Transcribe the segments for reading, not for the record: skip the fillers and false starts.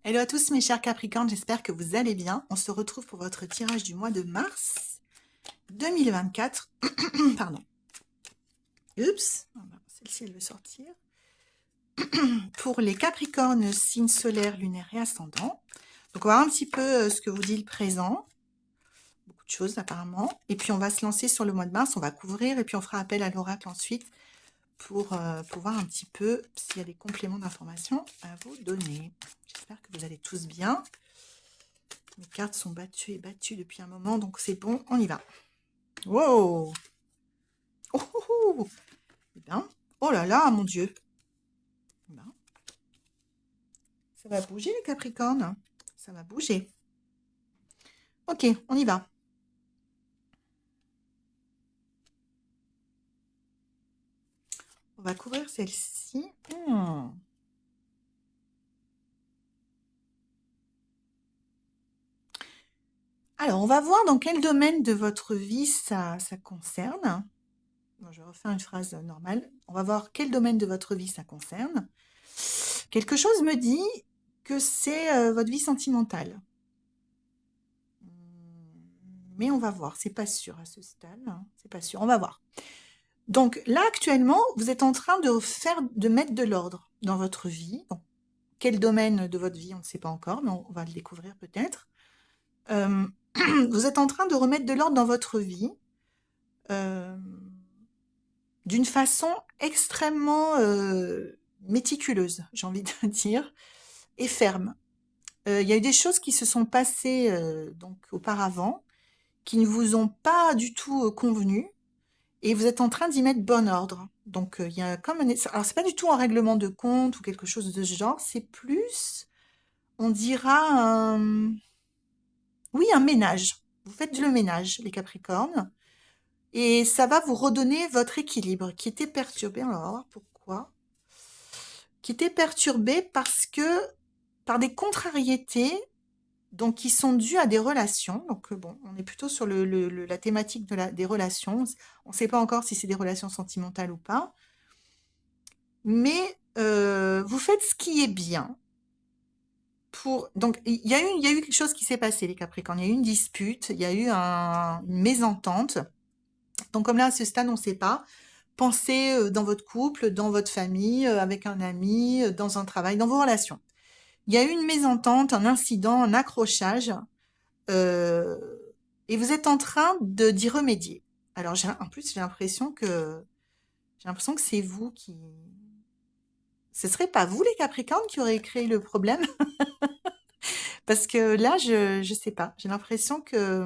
Hello à tous mes chers Capricornes, j'espère que vous allez bien. On se retrouve pour votre tirage du mois de mars 2024. Pardon. Oups, celle-ci elle veut sortir. Pour les Capricornes, signe solaire, lunaire et ascendant. Donc on va voir un petit peu ce que vous dit le présent. Beaucoup de choses apparemment. Et puis on va se lancer sur le mois de mars, on va couvrir et puis on fera appel à l'oracle ensuite pour voir un petit peu s'il y a des compléments d'informations à vous donner. J'espère que vous allez tous bien. Mes cartes sont battues et battues depuis un moment, donc c'est bon, on y va. Wow! Oh, oh, oh. Eh bien, oh là là, mon Dieu! Eh ben, ça va bouger, les Capricornes. Ça va bouger. Ok, on y va. On va couvrir celle-ci. Alors, on va voir dans quel domaine de votre vie ça concerne. Bon, je vais refaire une phrase normale. On va voir quel domaine de votre vie ça concerne. Quelque chose me dit que c'est votre vie sentimentale. Mais on va voir, c'est pas sûr à ce stade, hein. C'est pas sûr, on va voir. Donc là, actuellement, vous êtes en train de mettre de l'ordre dans votre vie. Bon, quel domaine de votre vie, on ne sait pas encore, mais on va le découvrir peut-être. Vous êtes en train de remettre de l'ordre dans votre vie d'une façon extrêmement méticuleuse, j'ai envie de dire, et ferme. Il y a eu des choses qui se sont passées donc auparavant, qui ne vous ont pas du tout convenu, et vous êtes en train d'y mettre bon ordre. Donc il y a comme alors c'est pas du tout un règlement de compte ou quelque chose de ce genre, c'est plus, on dira, oui, un ménage. Vous faites le ménage, les Capricornes, et ça va vous redonner votre équilibre qui était perturbé. On va voir pourquoi. Qui était perturbé par des contrariétés donc qui sont dues à des relations. Donc bon, on est plutôt sur la thématique des relations. On ne sait pas encore si c'est des relations sentimentales ou pas. Mais vous faites ce qui est bien. Donc il y a eu quelque chose qui s'est passé, les Capricornes. Il y a eu une dispute, il y a eu une mésentente. Donc comme là, à ce stade, on ne sait pas. Pensez dans votre couple, dans votre famille, avec un ami, dans un travail, dans vos relations. Il y a eu une mésentente, un incident, un accrochage, euh, et vous êtes en train d'y remédier. Alors, en plus, j'ai l'impression que c'est vous qui... Ce serait pas vous, les Capricornes, qui aurez créé le problème? Parce que là, je sais pas. J'ai l'impression que...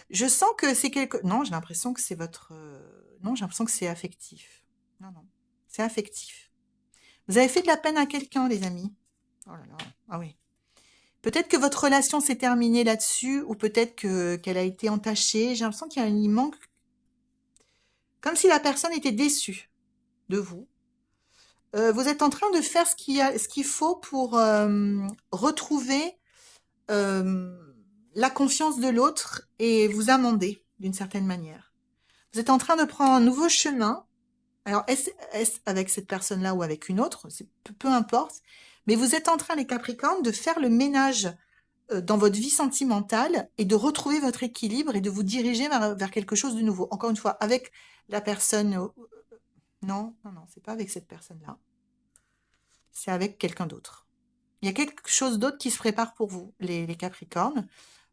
Je sens que c'est quelque... Non, j'ai l'impression que c'est votre... Non, j'ai l'impression que c'est affectif. Non, non. C'est affectif. Vous avez fait de la peine à quelqu'un, les amis. Oh là là. Ah oui. Peut-être que votre relation s'est terminée là-dessus, ou peut-être qu'elle a été entachée. J'ai l'impression qu'il y a il manque... Comme si la personne était déçue de vous. Vous êtes en train de faire ce qu'il faut pour retrouver euh, la confiance de l'autre et vous amender d'une certaine manière. Vous êtes en train de prendre un nouveau chemin. Alors, est-ce avec cette personne-là ou avec une autre, peu importe. Mais vous êtes en train, les Capricornes, de faire le ménage dans votre vie sentimentale et de retrouver votre équilibre et de vous diriger vers quelque chose de nouveau. Encore une fois, avec la personne... non, non, non, c'est pas avec cette personne-là. C'est avec quelqu'un d'autre. Il y a quelque chose d'autre qui se prépare pour vous, les Capricornes.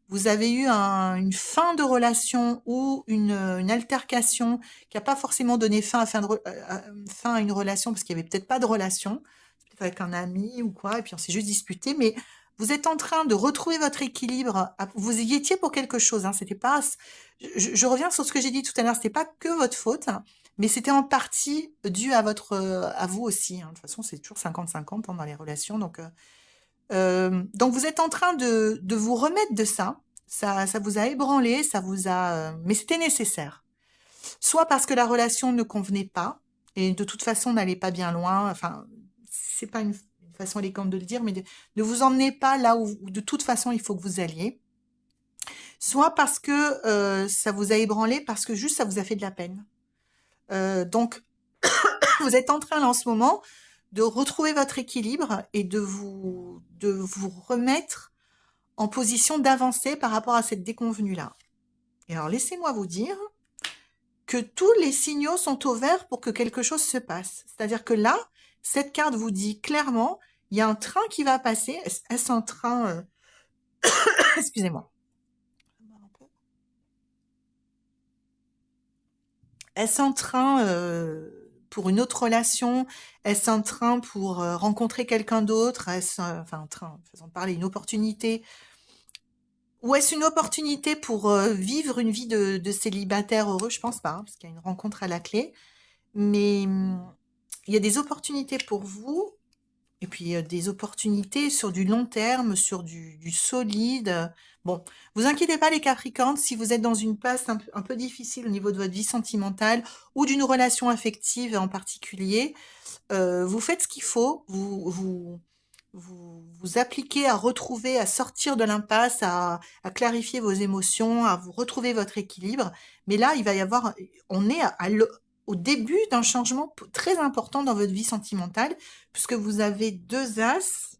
Vous avez eu une fin de relation ou une altercation qui n'a pas forcément donné fin à une relation parce qu'il n'y avait peut-être pas de relation, peut-être avec un ami ou quoi, et puis on s'est juste disputé, mais vous êtes en train de retrouver votre équilibre. Vous y étiez pour quelque chose, hein, c'était pas... Je reviens sur ce que j'ai dit tout à l'heure, c'était pas que votre faute, hein, mais c'était en partie dû à vous aussi, hein. De toute façon, c'est toujours 50-50 dans les relations, donc vous êtes en train de vous remettre de ça. Ça vous a ébranlé, mais c'était nécessaire. Soit parce que la relation ne convenait pas, et de toute façon n'allait pas bien loin. Enfin, c'est pas une façon élégante de le dire, mais ne vous emmenez pas là où de toute façon il faut que vous alliez. Soit parce que ça vous a ébranlé, parce que juste ça vous a fait de la peine. Donc vous êtes en train là en ce moment de retrouver votre équilibre et de vous remettre en position d'avancer par rapport à cette déconvenue-là. Et alors, laissez-moi vous dire que tous les signaux sont au vert pour que quelque chose se passe. C'est-à-dire que là, cette carte vous dit clairement, il y a un train qui va passer. Est-ce un train... excusez-moi. Est-ce un train pour une autre relation? Est-ce un train pour rencontrer quelqu'un d'autre? Est-ce enfin un train, faisons parler, une opportunité? Ou est-ce une opportunité pour vivre une vie de célibataire heureux? Je pense pas, hein, parce qu'il y a une rencontre à la clé. Mais il y a des opportunités pour vous, et puis des opportunités sur du long terme, sur du solide. Bon, vous inquiétez pas les Capricornes, si vous êtes dans une passe un peu difficile au niveau de votre vie sentimentale ou d'une relation affective en particulier, vous faites ce qu'il faut, vous appliquez à retrouver, à sortir de l'impasse, à clarifier vos émotions, à vous retrouver votre équilibre. Mais là, il va y avoir, on est au début d'un changement très important dans votre vie sentimentale, puisque vous avez deux as,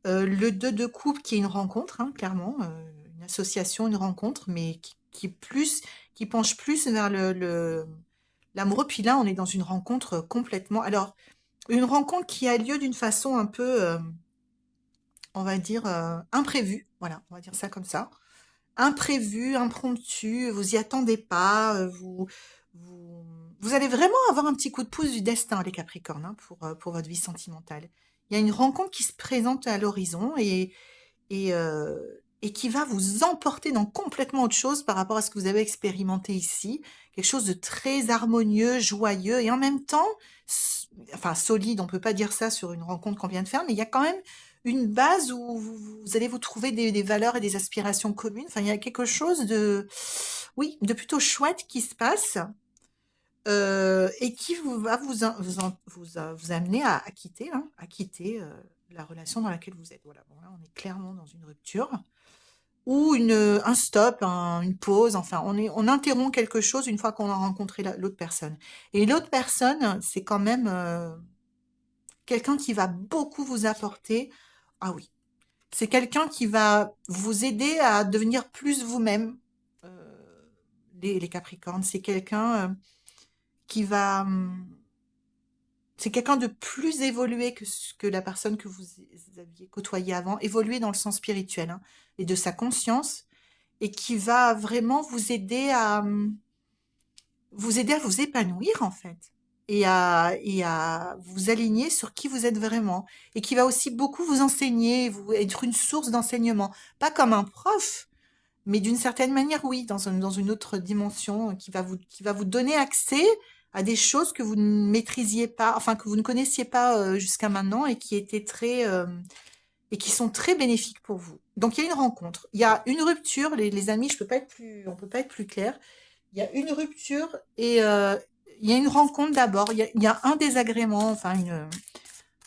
le 2 de coupe qui est une rencontre, hein, clairement, une association, une rencontre, mais qui est plus, qui penche plus vers l'amoureux. Puis là, on est dans une rencontre complètement. Alors, une rencontre qui a lieu d'une façon un peu, on va dire, imprévue. Voilà, on va dire ça comme ça. Imprévu, impromptu, vous y attendez pas, vous, vous allez vraiment avoir un petit coup de pouce du destin, les Capricornes, hein, pour votre vie sentimentale. Il y a une rencontre qui se présente à l'horizon et qui va vous emporter dans complètement autre chose par rapport à ce que vous avez expérimenté ici. Quelque chose de très harmonieux, joyeux et en même temps, enfin solide, on peut pas dire ça sur une rencontre qu'on vient de faire, mais il y a quand même une base où vous allez vous trouver des valeurs et des aspirations communes. Enfin, il y a quelque chose de, oui, de plutôt chouette qui se passe et qui va vous amener à quitter, hein, à quitter la relation dans laquelle vous êtes. Voilà, bon, là, on est clairement dans une rupture ou un stop, une pause. Enfin, on interrompt quelque chose une fois qu'on a rencontré l'autre personne. Et l'autre personne, c'est quand même quelqu'un qui va beaucoup vous apporter. Ah oui, c'est quelqu'un qui va vous aider à devenir plus vous-même. Les Capricornes, c'est quelqu'un qui va, c'est quelqu'un de plus évolué que la personne que vous aviez côtoyée avant, évolué dans le sens spirituel, hein, et de sa conscience, et qui va vraiment vous aider à vous épanouir en fait, et à vous aligner sur qui vous êtes vraiment, et qui va aussi beaucoup vous enseigner, vous être une source d'enseignement, pas comme un prof, mais d'une certaine manière, oui, dans une autre dimension qui va vous donner accès à des choses que vous ne maîtrisiez pas, enfin que vous ne connaissiez pas jusqu'à maintenant et qui étaient et qui sont très bénéfiques pour vous. Donc il y a une rencontre, il y a une rupture, les amis, on peut pas être plus clair. Il y a une rupture et il y a une rencontre d'abord. Il y a un désagrément, enfin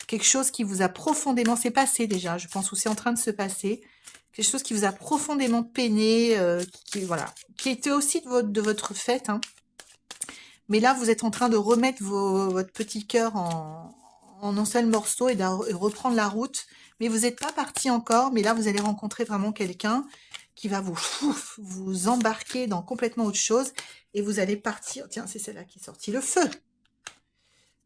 quelque chose qui vous a profondément, c'est passé déjà, je pense, ou c'est en train de se passer, quelque chose qui vous a profondément peiné, voilà, qui était aussi de votre fait, hein. Mais là, vous êtes en train de remettre votre petit cœur en un seul morceau et de reprendre la route. Mais vous n'êtes pas parti encore, mais là, vous allez rencontrer vraiment quelqu'un qui va vous embarquer dans complètement autre chose et vous allez partir. Tiens, c'est celle-là qui est sortie, le feu.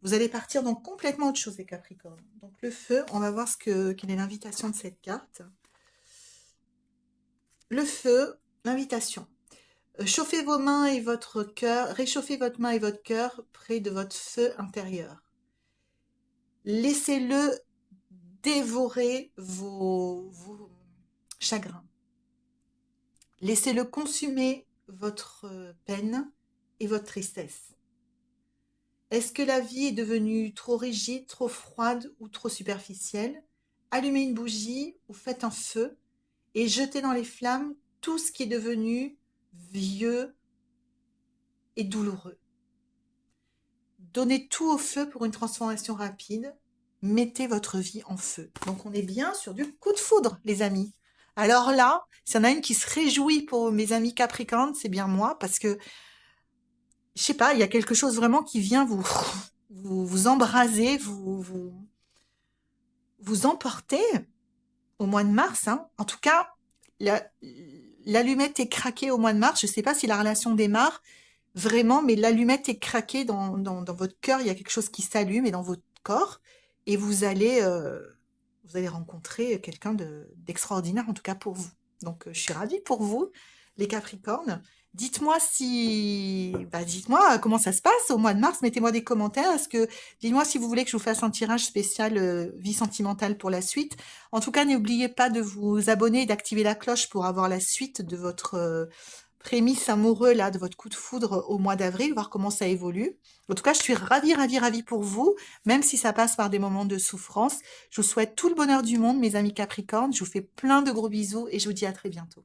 Vous allez partir dans complètement autre chose, les Capricornes. Donc le feu, on va voir quelle est l'invitation de cette carte. Le feu, l'invitation. Chauffez vos mains et votre cœur, réchauffez votre main et votre cœur près de votre feu intérieur. Laissez-le dévorer vos chagrins. Laissez-le consumer votre peine et votre tristesse. Est-ce que la vie est devenue trop rigide, trop froide ou trop superficielle? Allumez une bougie ou faites un feu et jetez dans les flammes tout ce qui est devenu vieux et douloureux. Donnez tout au feu pour une transformation rapide. Mettez votre vie en feu. Donc on est bien sur du coup de foudre, les amis. Alors là, s'il y en a une qui se réjouit pour mes amis Capricornes, c'est bien moi, parce que, je sais pas, il y a quelque chose vraiment qui vient vous vous embrasez, vous emportez au mois de mars, hein. En tout cas, la- l'allumette est craquée au mois de mars. Je ne sais pas si la relation démarre vraiment, mais l'allumette est craquée dans votre cœur. Il y a quelque chose qui s'allume et dans votre corps. Et vous allez rencontrer quelqu'un d'extraordinaire, en tout cas pour vous. Donc, je suis ravie pour vous, les Capricornes. Dites-moi dites-moi comment ça se passe au mois de mars. Mettez-moi des commentaires. Dites-moi si vous voulez que je vous fasse un tirage spécial vie sentimentale pour la suite. En tout cas, n'oubliez pas de vous abonner et d'activer la cloche pour avoir la suite de votre prémisse amoureux là, de votre coup de foudre au mois d'avril, voir comment ça évolue. En tout cas, je suis ravie, ravie, ravie pour vous, même si ça passe par des moments de souffrance. Je vous souhaite tout le bonheur du monde, mes amis Capricornes. Je vous fais plein de gros bisous et je vous dis à très bientôt.